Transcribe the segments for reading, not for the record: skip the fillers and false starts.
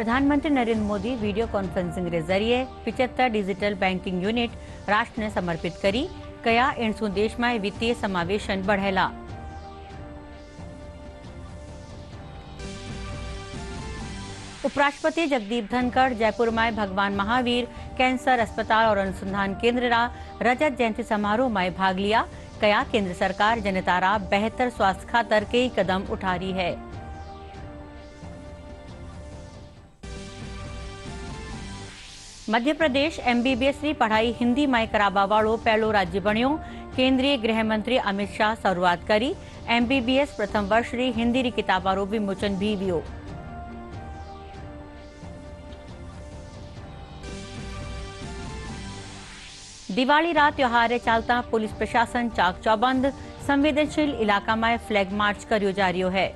प्रधानमंत्री Narendra Modi video conferencing के जरिए 75 डिजिटल बैंकिंग यूनिट राष्ट्र ने समर्पित करी। कया एणसू देश में वित्तीय समावेशन बढ़ेला। उपराष्ट्रपति जगदीप धनखड़ जयपुर में भगवान महावीर कैंसर अस्पताल और अनुसंधान केंद्र रा रजत जयंती समारोह में भाग लिया। कया केंद्र सरकार जनता रा बेहतर स्वास्थ्य खातर कई कदम उठा रही है। मध्य प्रदेश एमबीबीएस की पढ़ाई हिंदी में करावा वालों पहलो राज्य बन्यो। केंद्रीय गृह मंत्री अमित शाह शुरुआत करी। एमबीबीएस प्रथम वर्ष री हिंदी री किताबारो विमोचन भी वियो। दिवाली रात त्योहार चालता पुलिस प्रशासन चाक चौबंद। संवेदनशील इलाका में फ्लैग मार्च करियो जा रह्यो है।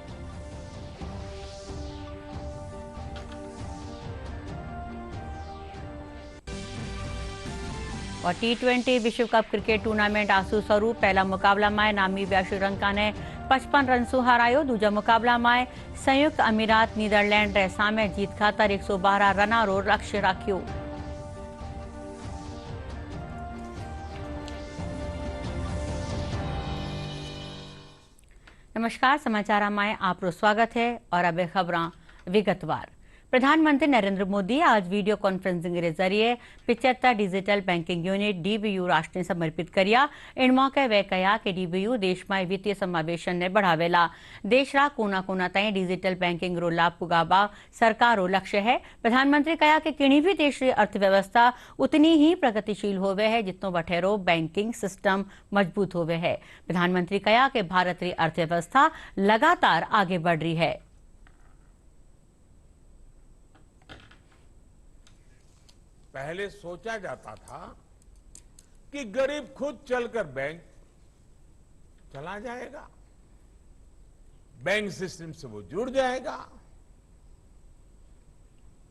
और टी20 विश्व कप क्रिकेट टूर्नामेंट आसू शुरू। पहला मुकाबला में नामीबिया श्रीलंका ने 55 रन से हरायो। दूजा मुकाबला में संयुक्त अमीरात नीदरलैंड रे सामे जीत खातर 112 रनारो लक्ष्य राख्यो। नमस्कार, समाचार में आपरो स्वागत है और अब खबरां विगतवार। प्रधानमंत्री नरेंद्र मोदी आज वीडियो कॉन्फ्रेंसिंग के जरिए 75 डिजिटल बैंकिंग यूनिट डीबीयू राष्ट्र ने समर्पित करिया। इन मौके वे कहा कि डीबीयू देश में वित्तीय समावेशन ने बढ़ावेला। देश रा कोना कोना ताई डिजिटल बैंकिंग रो लाभ पुगावा सरकारो लक्ष्य है। प्रधानमंत्री कहा कि किसी भी देश की अर्थव्यवस्था उतनी ही प्रगतिशील होवे है जितनो बठेरो बैंकिंग सिस्टम मजबूत होवे है। प्रधानमंत्री कहा कि भारत की अर्थव्यवस्था लगातार आगे बढ़ रही है। पहले सोचा जाता था कि गरीब खुद चलकर बैंक चला जाएगा, बैंक सिस्टम से वो जुड़ जाएगा।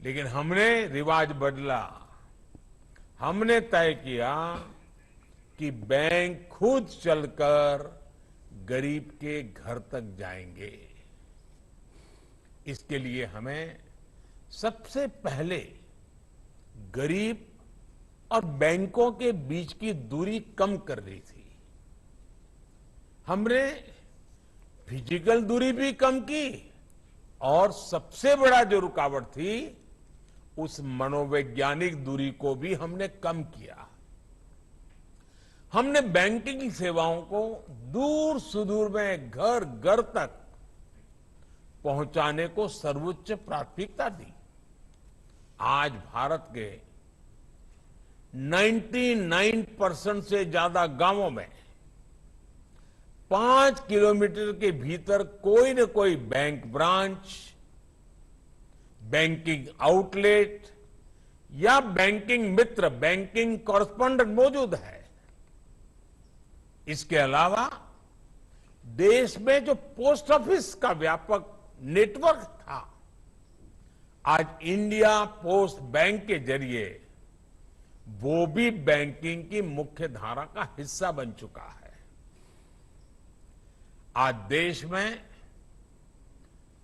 लेकिन हमने रिवाज बदला। हमने तय किया कि बैंक खुद चलकर गरीब के घर तक जाएंगे। इसके लिए हमें सबसे पहले गरीब और बैंकों के बीच की दूरी कम कर रही थी। हमने फिजिकल दूरी भी कम की और सबसे बड़ा जो रुकावट थी उस मनोवैज्ञानिक दूरी को भी हमने कम किया। हमने बैंकिंग सेवाओं को दूर सुदूर में घर घर तक पहुंचाने को सर्वोच्च प्राथमिकता दी। आज भारत के 99% से ज्यादा गांवों में 5 किलोमीटर के भीतर कोई न कोई बैंक ब्रांच, बैंकिंग आउटलेट या बैंकिंग मित्र, बैंकिंग कॉरेस्पॉन्डेंट मौजूद है। इसके अलावा देश में जो पोस्ट ऑफिस का व्यापक नेटवर्क था, आज इंडिया पोस्ट बैंक के जरिए वो भी बैंकिंग की मुख्य धारा का हिस्सा बन चुका है। आज देश में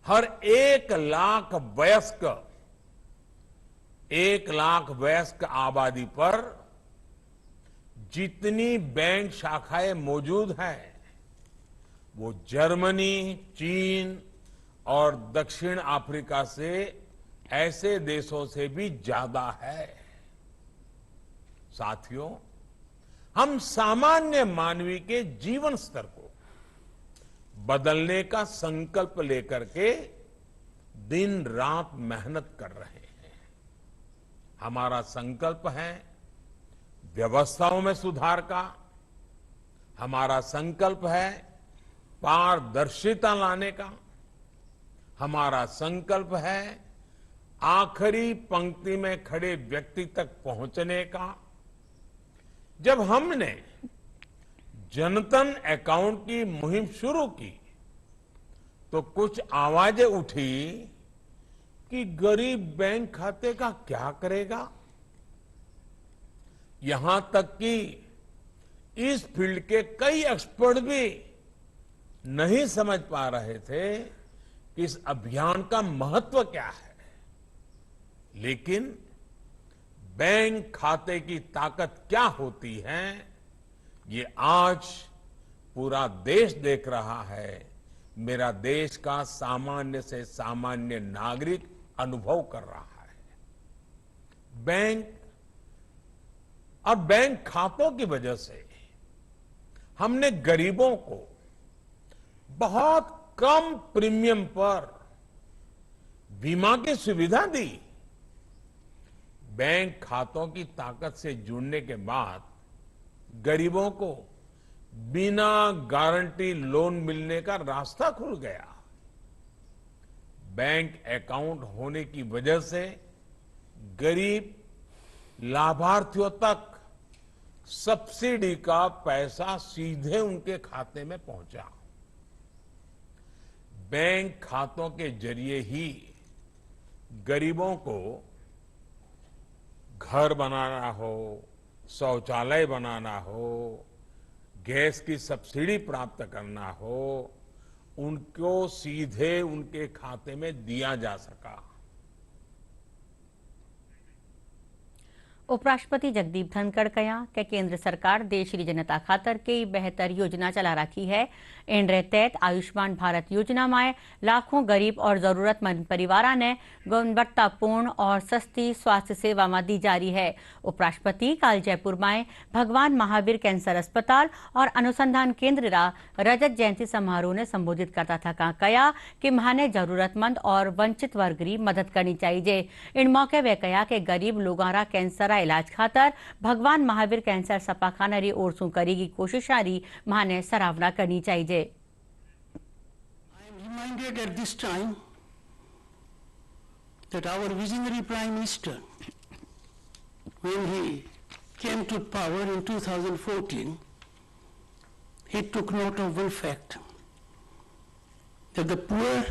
हर 1 लाख वयस्क आबादी पर जितनी बैंक शाखाएं मौजूद हैं, वो जर्मनी, चीन और दक्षिण अफ्रीका से ऐसे देशों से भी ज्यादा है। साथियों, हम सामान्य मानवी के जीवन स्तर को बदलने का संकल्प लेकर के दिन रात मेहनत कर रहे हैं। हमारा संकल्प है व्यवस्थाओं में सुधार का। हमारा संकल्प है पारदर्शिता लाने का। हमारा संकल्प है आखिरी पंक्ति में खड़े व्यक्ति तक पहुंचने का। जब हमने जनधन अकाउंट की मुहिम शुरू की तो कुछ आवाजें उठी कि गरीब बैंक खाते का क्या करेगा। यहां तक कि इस फील्ड के कई एक्सपर्ट भी नहीं समझ पा रहे थे कि इस अभियान का महत्व क्या है। लेकिन बैंक खाते की ताकत क्या होती है, ये आज पूरा देश देख रहा है। मेरा देश का सामान्य से सामान्य नागरिक अनुभव कर रहा है। बैंक और बैंक खातों की वजह से हमने गरीबों को बहुत कम प्रीमियम पर बीमा की सुविधा दी। बैंक खातों की ताकत से जुड़ने के बाद गरीबों को बिना गारंटी लोन मिलने का रास्ता खुल गया। बैंक अकाउंट होने की वजह से गरीब लाभार्थियों तक सब्सिडी का पैसा सीधे उनके खाते में पहुंचा। बैंक खातों के जरिए ही गरीबों को घर बनाना हो, शौचालय बनाना हो, गैस की सब्सिडी प्राप्त करना हो, उनको सीधे उनके खाते में दिया जा सका। उपराष्ट्रपति जगदीप धनखड़ कहा कि केंद्र सरकार देश की जनता खातर कई बेहतर योजना चला रखी है। इनके तहत आयुष्मान भारत योजना में लाखों गरीब और जरूरतमंद परिवारों ने गुणवत्तापूर्ण और सस्ती स्वास्थ्य सेवा में दी जा रही है। उपराष्ट्रपति कल जयपुर में भगवान महावीर कैंसर अस्पताल और अनुसंधान केंद्र रा रजत जयंती समारोह ने संबोधित करता था कहा कि माने जरूरतमंद और वंचित वर्ग की मदद करनी चाहिए। इन मौके वे कहा कि गरीब लोगों रा कैंसर इलाज खातर भगवान महावीर कैंसर सपाखाना री ओर सू करेगी कोशिश री माने सराहना करनी चाहिए। I am reminded at this time that our visionary Prime Minister, when he came to power in 2014, he took note of one fact, that the poor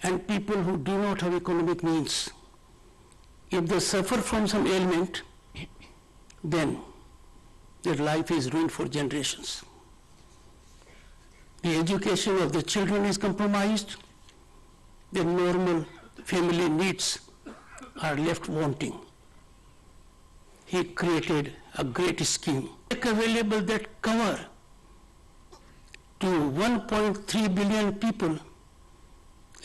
and people who do not have economic means, if they suffer from some ailment, then their life is ruined for generations. The education of the children is compromised, their normal family needs are left wanting. He created a great scheme, available that cover to 1.3 billion people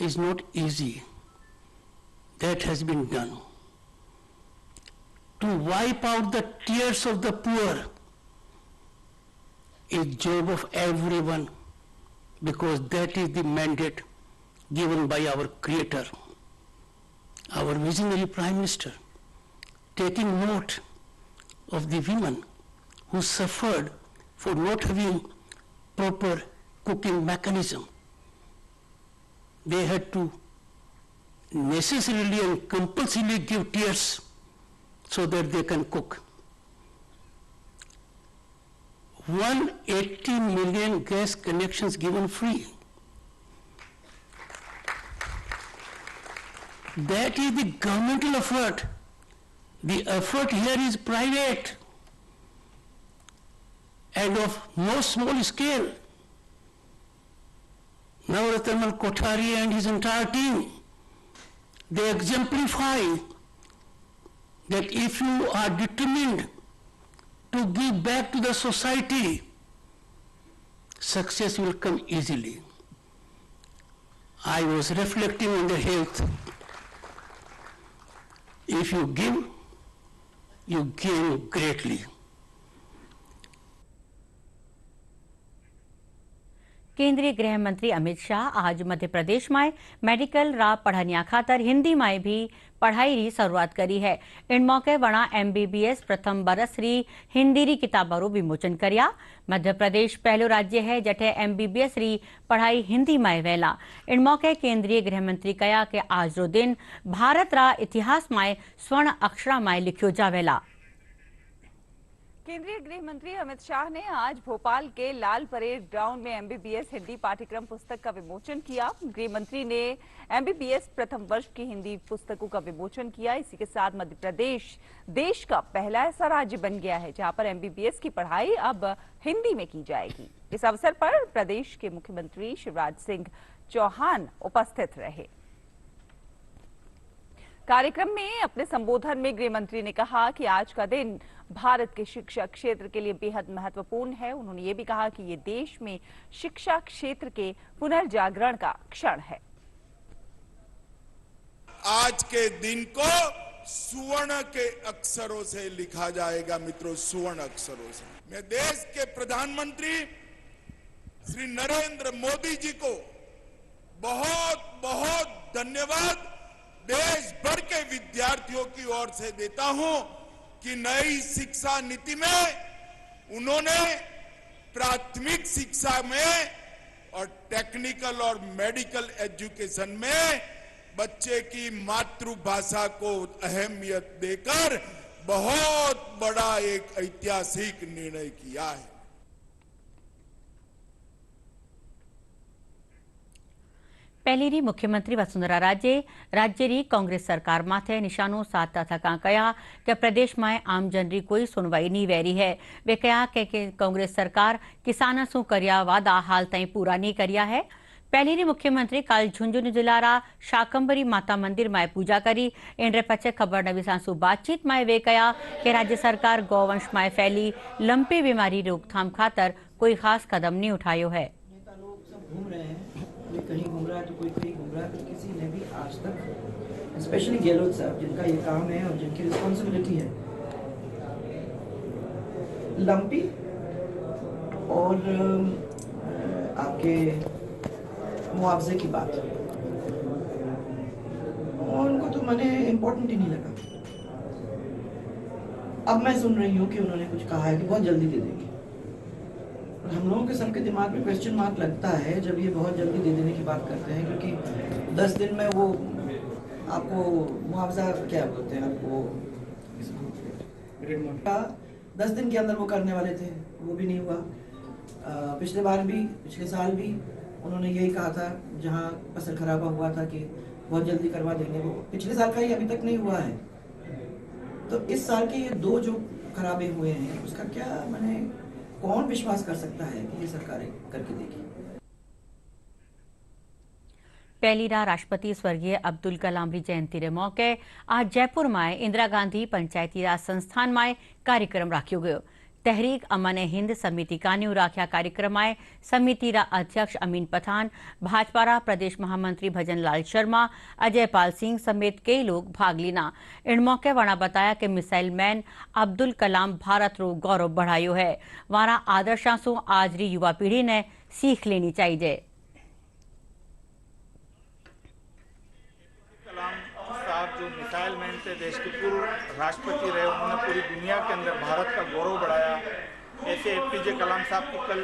is not easy. That has been done. To wipe out the tears of the poor is job of everyone, because that is the mandate given by our Creator, our visionary Prime Minister, taking note of the women who suffered for not having proper cooking mechanism. They had to necessarily and compulsorily give tears so that they can cook. 180 million gas connections given free. That is the governmental effort. The effort here is private and of no small scale. Navratamal Kothari and his entire team, they exemplify that if you are determined to give back to the society, success will come easily. I was reflecting on the health. If you give, you gain greatly. केंद्रीय गृह मंत्री अमित शाह आज मध्य प्रदेश में medical रा पढ़निया खातर हिंदी में भी पढ़ाई री शुरुआत करी है। इन मौके वणा MBBS प्रथम बरस री हिंदी री किताबों रो विमोचन करया। मध्य प्रदेश पहलो राज्य है जठे MBBS री पढ़ाई हिंदी में वेला। इन मौके केंद्रीय गृह मंत्री कहा कि आज रो दिन भारत रा इतिहास में स्वर्ण अक्षरा में लिखियो जावेला। केंद्रीय गृह मंत्री अमित शाह ने आज भोपाल के लाल परेड ग्राउंड में MBBS हिंदी पाठ्यक्रम पुस्तक का विमोचन किया। गृह मंत्री ने MBBS प्रथम वर्ष की हिंदी पुस्तकों का विमोचन किया। इसी के साथ मध्य प्रदेश देश का पहला ऐसा राज्य बन गया है जहां पर MBBS की पढ़ाई अब हिंदी में की जाएगी। इस अवसर पर प्रदेश के मुख्यमंत्री शिवराज सिंह चौहान उपस्थित रहे। कार्यक्रम में अपने संबोधन में गृह मंत्री ने कहा कि आज का दिन भारत के शिक्षा क्षेत्र के लिए बेहद महत्वपूर्ण है। उन्होंने ये भी कहा कि ये देश में शिक्षा क्षेत्र के पुनर्जागरण का क्षण है। आज के दिन को सुवर्ण के अक्षरों से लिखा जाएगा मित्रों, सुवर्ण अक्षरों से। मैं देश के प्रधानमंत्री श्री नरेंद्र मोदी जी को बहुत बहुत धन्यवाद देश भर के विद्यार्थियों की ओर से देता हूं कि नई शिक्षा नीति में उन्होंने प्राथमिक शिक्षा में और टेक्निकल और मेडिकल एजुकेशन में बच्चे की मातृभाषा को अहमियत देकर बहुत बड़ा एक ऐतिहासिक निर्णय किया है। પહેલીની મુખ્યમંત્રી વસુંધરા રાજે રાજ્યની કોંગ્રેસ સરકાર માથે નિશાનો સાધતા થતાં કહ્યા કે પ્રદેશમાં આમ જનરી કોઈ સુનવાઈ નહીં વેરી है। वे कहा कि कांग्रेस सरकार किसानों શું કર્યા વાદા હાલ તાईं પૂરા નહીં કર્યા है। પહેલીની મુખ્યમંત્રી કાલ ઝુંઝુનુ જિલ્લારા શાકંભરી માતા મંદિર માં પૂજા કરી। એન્ડ્રે પછે ખબર નવી સાંસુ बातचीत में वे कहा कि राज्य सरकार गौवंश में फैली लंपी बीमारी रोकथाम खातर कोई खास कदम नहीं उठायो है। कोई कहीं घूम रहा है तो कोई कहीं घूम रहा है, तो किसी ने भी आज तक स्पेशली गहलोत साहब जिनका ये काम है और जिनकी रिस्पॉन्सिबिलिटी है लंपी और आपके मुआवजे की बात और उनको तो मैंने इम्पोर्टेंट ही नहीं लगा। अब मैं सुन रही हूँ कि उन्होंने कुछ कहा है कि बहुत जल्दी दे देंगे। हम लोगों के सबके दिमाग में क्वेश्चन मार्क लगता है जब ये बहुत जल्दी दे देने की बात करते हैं, क्योंकि 10 दिन में वो आपको मुआवजा क्या बोलते हैं आपको 10 दिन के अंदर वो करने वाले थे, वो भी नहीं हुआ। पिछले बार भी पिछले साल भी उन्होंने यही कहा था, जहाँ फसल खराबा हुआ था कि बहुत जल्दी करवा देंगे, वो पिछले साल का ही अभी तक नहीं हुआ है। तो इस साल के ये 2 जो खराबे हुए हैं उसका क्या मैंने कौन विश्वास कर सकता है कि ये सरकारें करके देगी। પહેલીના રાષ્ટ્રપતિ સ્વર્ગીય અબ્દુલ કલામની જયંતિને મોકે आज जयपुर में इंदिरा गांधी पंचायती राज संस्थान में कार्यक्रम राख्यो गयो। तहरीक अमन हिंद समिति कान्यू राख्या कार्यक्रम में समिति अध्यक्ष अमीन पठान, भाजपा प्रदेश महामंत्री भजन लाल शर्मा, अजय पाल सिंह समेत कई लोग भाग लीना। इन मौके वणा बताया कि मिसाइल मैन अब्दुल कलाम भारत रो गौरव बढ़ायो है। वारा आदर्शा सु आज री युवा पीढ़ी ने सीख लेनी चाहिए। साहब जो मिसाइल मैन थे, देश के पूर्व राष्ट्रपति रहे, उन्होंने पूरी दुनिया के अंदर भारत का गौरव बढ़ाया। ऐसे एपीजे कलाम साहब की कल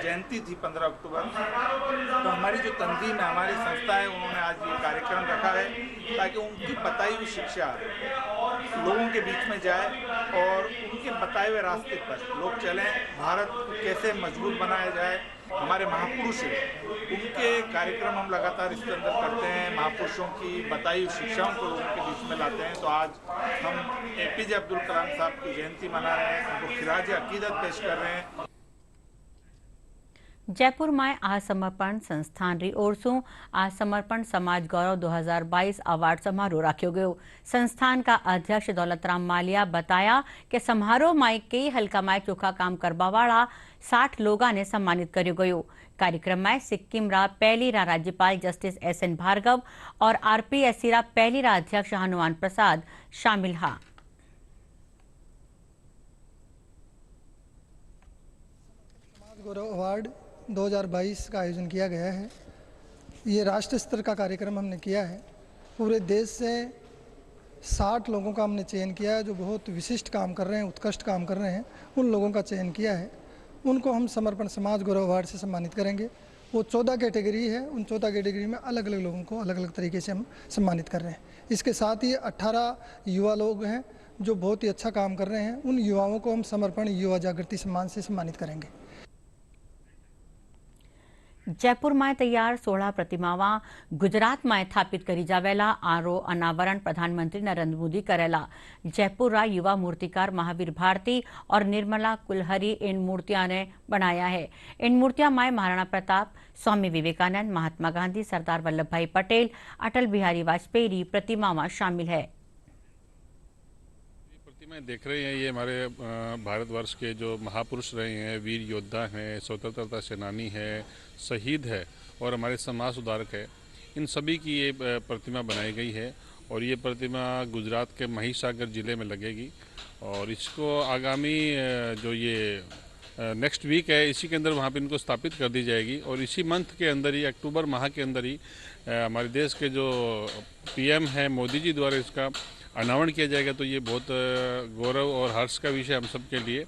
जयंती थी 15 अक्टूबर। तो हमारी जो तंजीम है, हमारी संस्था है, उन्होंने आज ये कार्यक्रम रखा है ताकि उनकी बताई हुई शिक्षा लोगों के बीच में जाए और उनके बताए हुए रास्ते पर लोग चलें। भारत को कैसे मजबूत बनाया जाए, हमारे महापुरुष हैं, उनके कार्यक्रम हम लगातार इसके अंदर करते हैं। महापुरुषों की बताई हुई शिक्षाओं को लोगों के बीच में लाते हैं। तो आज हम एपीजे अब्दुल कलाम साहब की जयंती मना रहे हैं, उनको खिराज अकीदत पेश कर रहे हैं। जयपुर में आज समर्पण संस्थान री ओर से आज समर्पण समाज गौरव 2022 अवार्ड समारोह राख्यो गयो। संस्थान का अध्यक्ष दौलतराम मालिया बताया कि समारोह में कई हल्का में चोखा काम करवा वाला 60 लोगों ने सम्मानित कर्यो गयो। कार्यक्रम में सिक्किम रा पहली रा राज्यपाल जस्टिस SN भार्गव और RPSC रा पहली रा अध्यक्ष हनुमान प्रसाद शामिल हा। समाज गौरव अवार्ड 2022 का आयोजन किया गया है। ये राष्ट्र स्तर का कार्यक्रम हमने किया है। पूरे देश से 60 लोगों का हमने चयन किया है जो बहुत विशिष्ट काम कर रहे हैं, उत्कृष्ट काम कर रहे हैं। उन लोगों का चयन किया है, उनको हम समर्पण समाज गौरव अवार्ड से सम्मानित करेंगे। वो 14 कैटेगरी है, उन 14 कैटेगरी में अलग अलग लोगों को अलग अलग तरीके से हम सम्मानित कर रहे हैं। इसके साथ ही 18 युवा लोग हैं जो बहुत ही अच्छा काम कर रहे हैं। उन युवाओं को हम समर्पण युवा जागृति सम्मान से सम्मानित करेंगे। जयपुर में तैयार 16 प्रतिमावां गुजरात में स्थापित करी जावेला आरो अनावरण प्रधानमंत्री नरेंद्र मोदी करेला। जयपुर रा युवा मूर्तिकार महावीर भारती और निर्मला कुलहरी इन मूर्तियां ने बनाया है। इन मूर्तियां में महाराणा प्रताप, स्वामी विवेकानंद, महात्मा गांधी, सरदार वल्लभ भाई पटेल, अटल बिहारी वाजपेयी री प्रतिमावां शामिल है। प्रतिमाएं देख रहे हैं, ये हमारे भारतवर्ष के जो महापुरुष रहे हैं, वीर योद्धा हैं, स्वतंत्रता सेनानी है, शहीद है और हमारे समाज सुधारक है, इन सभी की ये प्रतिमा बनाई गई है। और ये प्रतिमा गुजरात के महिसागर जिले में लगेगी और इसको आगामी जो ये नेक्स्ट वीक है, इसी के अंदर वहाँ पे इनको स्थापित कर दी जाएगी। और इसी मंथ के अंदर ही, अक्टूबर माह के अंदर ही हमारे देश के जो पीएम हैं मोदी जी द्वारा इसका अनावरण किया जाएगा। तो ये बहुत गौरव और हर्ष का विषय हम सब के लिए।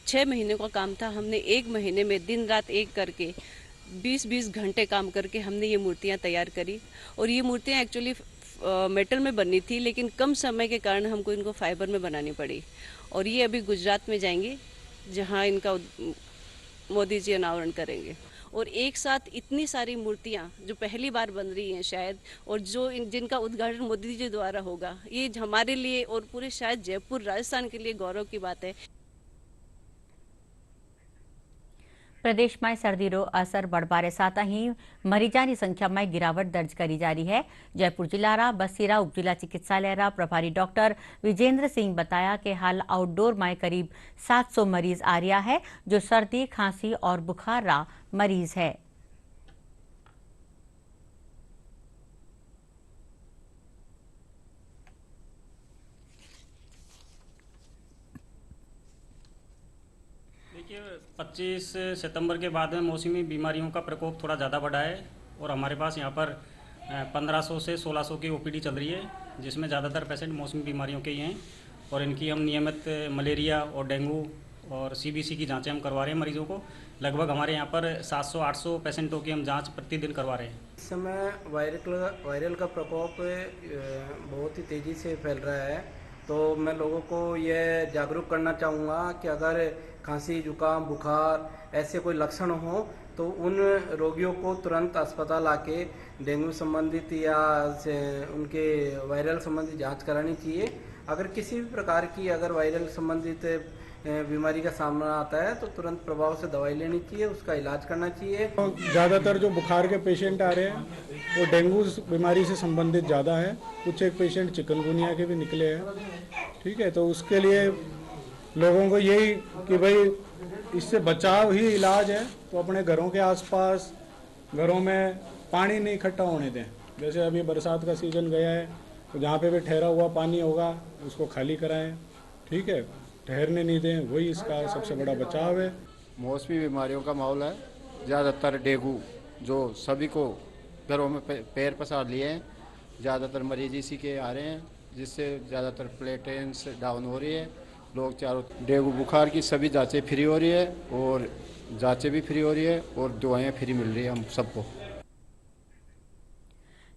6 महीने का काम था, हमने 1 महीने में दिन रात एक करके 20-20 घंटे काम करके हमने ये मूर्तियाँ तैयार करी। और ये मूर्तियाँ एक्चुअली मेटल में बननी थी, लेकिन कम समय के कारण हमको इनको फाइबर में बनानी पड़ी। और ये अभी गुजरात में जाएंगी, जहाँ इनका मोदी जी अनावरण करेंगे। और एक साथ इतनी सारी मूर्तियाँ जो पहली बार बन रही हैं शायद, और जो जिनका उद्घाटन मोदी जी द्वारा होगा, ये हमारे लिए और पूरे शायद जयपुर राजस्थान के लिए गौरव की बात है। प्रदेश में सर्दी रो असर बढ़वारे साथ ही मरीजा की संख्या में गिरावट दर्ज करी जा रही है। जयपुर जिला रा बसीरा उपजिला चिकित्सालय रा प्रभारी डॉक्टर विजेंद्र सिंह बताया कि हाल आउटडोर में करीब 700 मरीज आ रहा है, जो सर्दी, खांसी और बुखार रा मरीज है। देखिए, 25 सितंबर के बाद में मौसमी बीमारियों का प्रकोप थोड़ा ज़्यादा बढ़ा है और हमारे पास यहाँ पर 1500 से 1600 की ओपीडी चल रही है, जिसमें ज़्यादातर पेशेंट मौसमी बीमारियों के ही हैं। और इनकी हम नियमित मलेरिया और डेंगू और सीबीसी की जांचें हम करवा रहे हैं मरीजों को। लगभग हमारे यहाँ पर 700-800 पेशेंटों की हम जांच प्रतिदिन करवा रहे हैं। इस समय वायरल का प्रकोप बहुत ही तेज़ी से फैल रहा है, तो मैं लोगों को यह जागरूक करना चाहूँगा कि अगर खांसी, जुकाम, बुखार ऐसे कोई लक्षण हो तो उन रोगियों को तुरंत अस्पताल आके डेंगू संबंधित या उनके वायरल संबंधित जांच करानी चाहिए। अगर किसी भी प्रकार की अगर वायरल संबंधित बीमारी का सामना आता है तो तुरंत प्रभाव से दवाई लेनी चाहिए, उसका इलाज करना चाहिए। ज़्यादातर जो बुखार के पेशेंट आ रहे हैं वो डेंगू बीमारी से संबंधित ज़्यादा है, कुछ एक पेशेंट चिकनगुनिया के भी निकले हैं। ठीक है, तो उसके लिए लोगों को यही कि भाई इससे बचाव ही इलाज है, तो अपने घरों के आसपास घरों में पानी नहीं इकट्ठा होने दें। जैसे अभी बरसात का सीज़न गया है, तो जहाँ पे भी ठहरा हुआ पानी होगा उसको खाली कराएं। ठीक है, ठहरने नहीं दें, वही इसका सबसे बड़ा बचाव है। मौसमी बीमारियों का माहौल है, ज़्यादातर डेंगू जो सभी को घरों में पैर पसार लिए हैं, ज़्यादातर मरीज इसी के आ रहे हैं, जिससे ज़्यादातर प्लेटलेट्स डाउन हो रही है। लोग चारों डेंगू बुखार की सभी जांचें फ्री हो रही है और जांचें भी फ्री हो रही है और दवाएं फ्री मिल रही है हम सबको।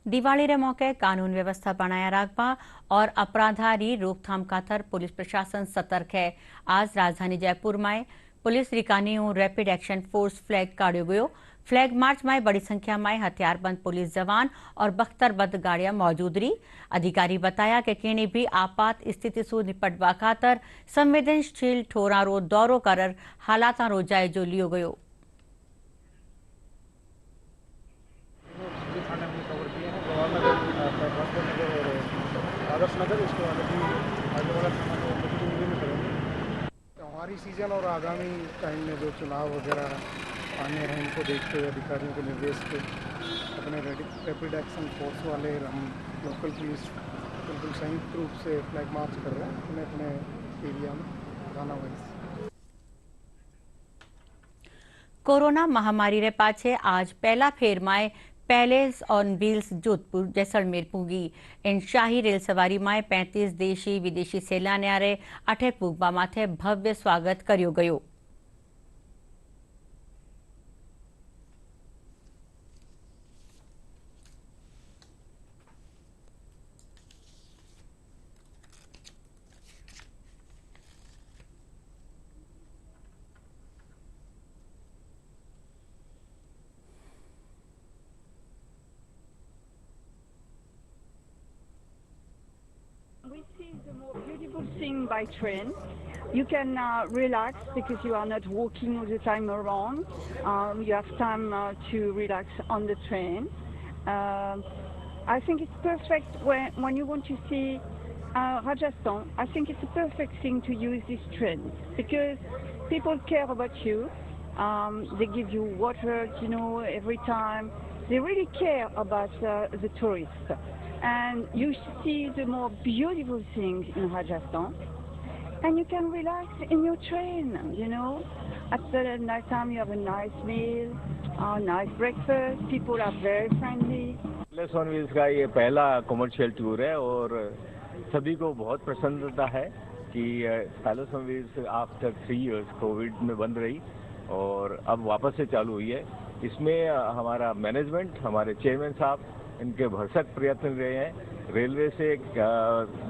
दिवाली रे मौके कानून व्यवस्था बनाया रखवा और अपराधारी रोकथाम खातर पुलिस प्रशासन सतर्क है। आज राजधानी जयपुर में पुलिस रिकानियों रैपिड एक्शन फोर्स फ्लैग काढ़ो गयो। फ्लैग मार्च में बड़ी संख्या में हथियारबंद पुलिस जवान और बख्तरबंद गाड़ियां मौजूद रही। अधिकारी बताया कि किसी भी आपात स्थिति से निपटवा खातर संवेदनशील ठोरा रो दौरो कर हालात रो जायजो लियो गयो। हमारी सीजन और आगामी टाइम में जो चुनाव वगैरह आने हैं, उनको देखते हुए अधिकारियों के निर्देश पे अपने रैपिड एक्शन फोर्स वाले हम लोकल पुलिस बिल्कुल संयुक्त रूप से फ्लैग मार्च कर रहे हैं अपने अपने एरिया में थाना वाइज। कोरोना महामारी रे पाछे आज पहला फेर में palace on wheels Jodhpur Jaisalmer पूगी। इन शाही रेल सवारी में 35 देशी विदेशी सैलानिया रे अठे पूगवा माथे भव्य स्वागत कर्यो गयो। beautiful thing by train. You can relax because you are not walking all the time around. You have time to relax on the train. I think it's perfect when you want to see Rajasthan. I think it's a perfect thing to use this train because people care about you. They give you water, you know, every time. They really care about the tourists. And you see the more beautiful things in Rajasthan. And you can relax in your train, you know. At the night time you have a nice meal, a nice breakfast. People are very friendly. Palace on wheels का ये पहला commercial tour है और सभी को बहुत प्रसन्नता है कि palace on wheels after 3 years Covid में बंद रही और अब वापस से चालू हुई है। इसमें हमारा मैनेजमेंट, हमारे चेयरमैन साहब, इनके भरसक प्रयत्न रहे हैं। रेलवे से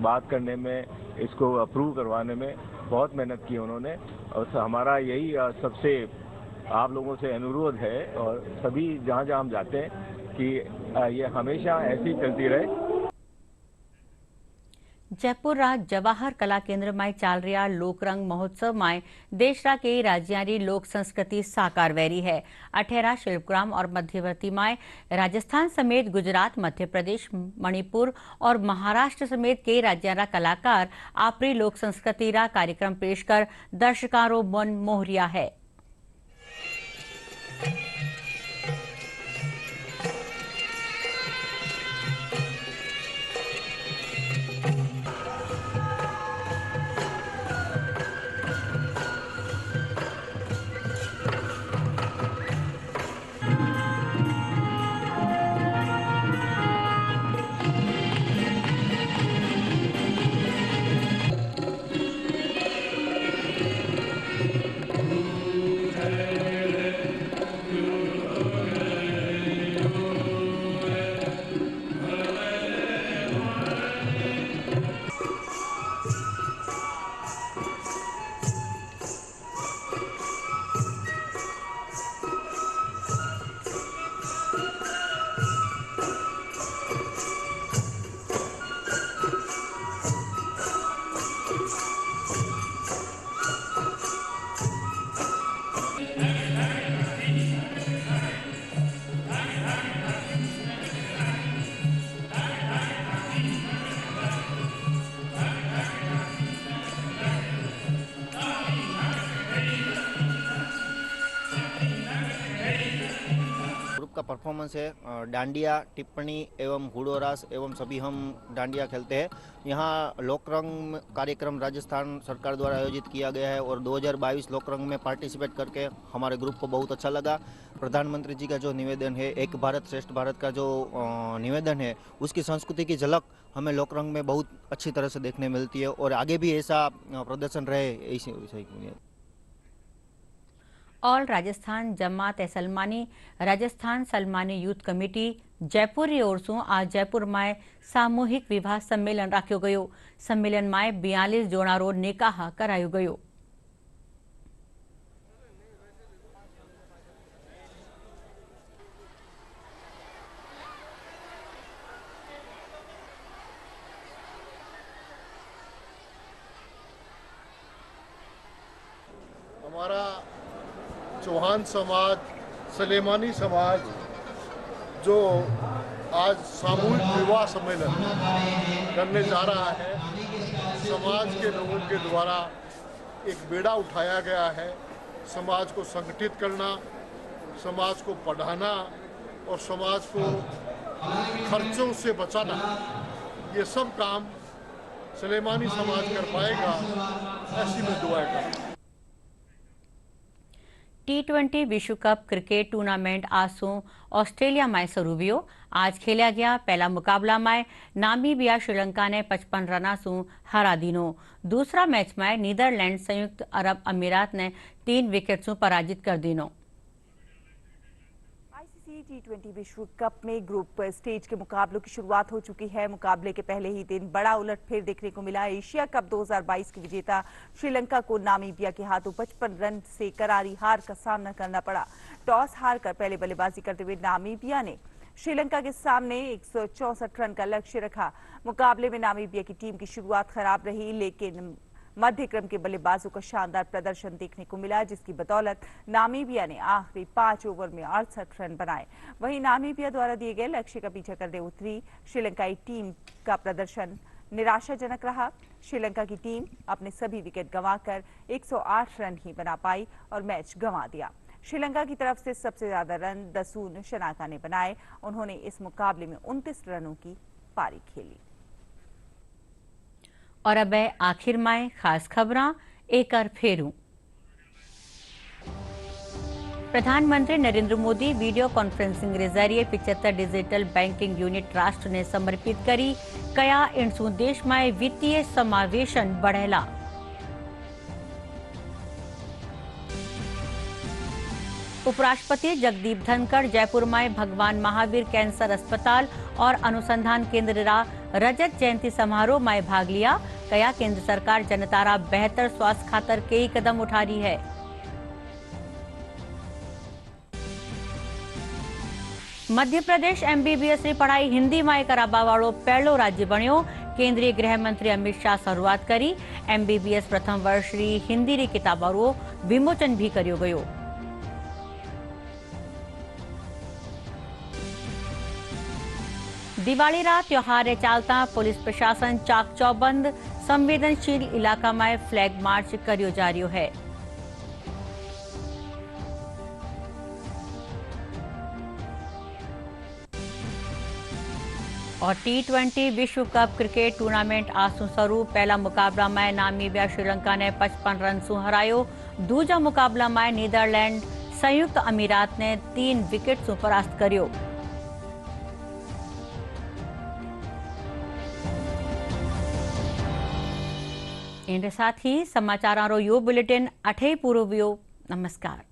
बात करने में, इसको अप्रूव करवाने में बहुत मेहनत की उन्होंने और हमारा यही सबसे आप लोगों से अनुरोध है और सभी जहाँ जहाँ हम जाते हैं कि ये हमेशा ऐसी चलती रहे। જયપુરના જવાહર કલા કેન્દ્રમાં ચાલ રહ્યા લોકરંગ મહોત્સવમાં દેશના कई राज्यारी लोक संस्कृति साकार वैरी है। अठेरा शिल्पग्राम और मध्यवर्ती में राजस्थान समेत गुजरात, मध्य प्रदेश, मणिपुर और महाराष्ट्र समेत कई राज्यारा कलाकार आपरी लोक संस्कृति रा कार्यक्रम पेश कर दर्शकों मन मोहरिया है। का परफॉर्मेंस है। डांडिया, टिप्पणी एवं हुडोरास एवं सभी हम डांडिया खेलते हैं। यहाँ लोकरंग कार्यक्रम राजस्थान सरकार द्वारा आयोजित किया गया है और 2022 लोकरंग में पार्टिसिपेट करके हमारे ग्रुप को बहुत अच्छा लगा। प्रधानमंत्री जी का जो निवेदन है, एक भारत श्रेष्ठ भारत का जो निवेदन है, उसकी संस्कृति की झलक हमें लोकरंग में बहुत अच्छी तरह से देखने मिलती है और आगे भी ऐसा प्रदर्शन रहे ऐसी। ऑल राजस्थान जमात ए सलमानी राजस्थान सलमानी यूथ कमिटी जयपुर की ओर से आज जयपुर में सामूहिक विवाह सम्मेलन राख्यो गयो। सम्मेलन में 42 जोड़ारो निकाह करायो गयो। हमारा चौहान समाज, सलेमानी समाज जो आज सामूहिक विवाह सम्मेलन करने जा रहा है, समाज के लोगों के द्वारा एक बेड़ा उठाया गया है। समाज को संगठित करना, समाज को पढ़ाना और समाज को खर्चों से बचाना, ये सब काम सलेमानी समाज कर पाएगा, ऐसी मैं दुआ करता हूँ। T20 विश्व कप क्रिकेट टूर्नामेंट आज ऑस्ट्रेलिया में शुरू हुई। आज खेला गया पहला मुकाबला में नामीबिया श्रीलंका ने 55 रन से हरा दीनो। दूसरा मैच में नीदरलैंड संयुक्त अरब अमीरात ने 3 विकेट से पराजित कर दीनो। T20 विश्व कप में ग्रुप स्टेज के मुकाबलों की शुरुआत हो चुकी है। मुकाबले के पहले ही दिन बड़ा उलटफेर देखने को मिला। एशिया कप 2022 के विजेता श्रीलंका को नामीबिया के हाथों 55 रन से करारी हार का सामना करना पड़ा। टॉस हारकर पहले बल्लेबाजी करते हुए नामीबिया ने श्रीलंका के सामने 164 रन का लक्ष्य रखा। मुकाबले में नामीबिया की टीम की शुरुआत खराब रही, लेकिन मध्य क्रम के बल्लेबाजों का शानदार प्रदर्शन देखने को मिला, जिसकी बदौलत नामीबिया ने आखिरी 5 ओवर में 68 रन बनाए। वहीं नामीबिया द्वारा दिए गए लक्ष्य का पीछा करने उतरी श्रीलंकाई टीम का प्रदर्शन निराशाजनक रहा। श्रीलंका की टीम अपने सभी विकेट गंवाकर 108 रन ही बना पाई और मैच गंवा दिया। श्रीलंका की तरफ से सबसे ज्यादा रन दसून शनाका ने बनाए। उन्होंने इस मुकाबले में 29 रनों की पारी खेली। और अब आखिर में खास खबरां एक बार फेरूं। प्रधानमंत्री नरेंद्र मोदी वीडियो कॉन्फ्रेंसिंग के जरिए 75 डिजिटल बैंकिंग यूनिट राष्ट्र ने समर्पित करी। कया इनसू देश में वित्तीय समावेशन बढ़ेला। उपराष्ट्रपति जगदीप धनखड़ जयपुर में भगवान महावीर कैंसर अस्पताल और अनुसंधान केंद्र रा रजत जयंती समारोह में भाग लिया। कया केंद्र सरकार जनता रा बेहतर स्वास्थ्य खातर कई कदम उठा रही है। मध्य प्रदेश एमबीबीएस की पढ़ाई हिंदी में करावा वालों पहलो राज्य बन्यो। केंद्रीय गृह मंत्री अमित शाह शुरुआत करी। एमबीबीएस प्रथम वर्ष री हिंदी री किताबों विमोचन भी करियो गयो। दिवाली रात त्योहार चालता पुलिस प्रशासन चाक चौबंद। संवेदनशील इलाका में फ्लैग मार्च करियो जा रही है। और T20 विश्व कप क्रिकेट टूर्नामेंट आसू शुरू। पहला मुकाबला में नामीबिया श्रीलंका ने 55 रन सु हरायो। दूजा मुकाबला में नीदरलैंड संयुक्त अमीरात ने 3 विकेट सु परास्त करियो। इन साथ ही समाचारों यो बुलेटिन अठे पूरो वियो। नमस्कार।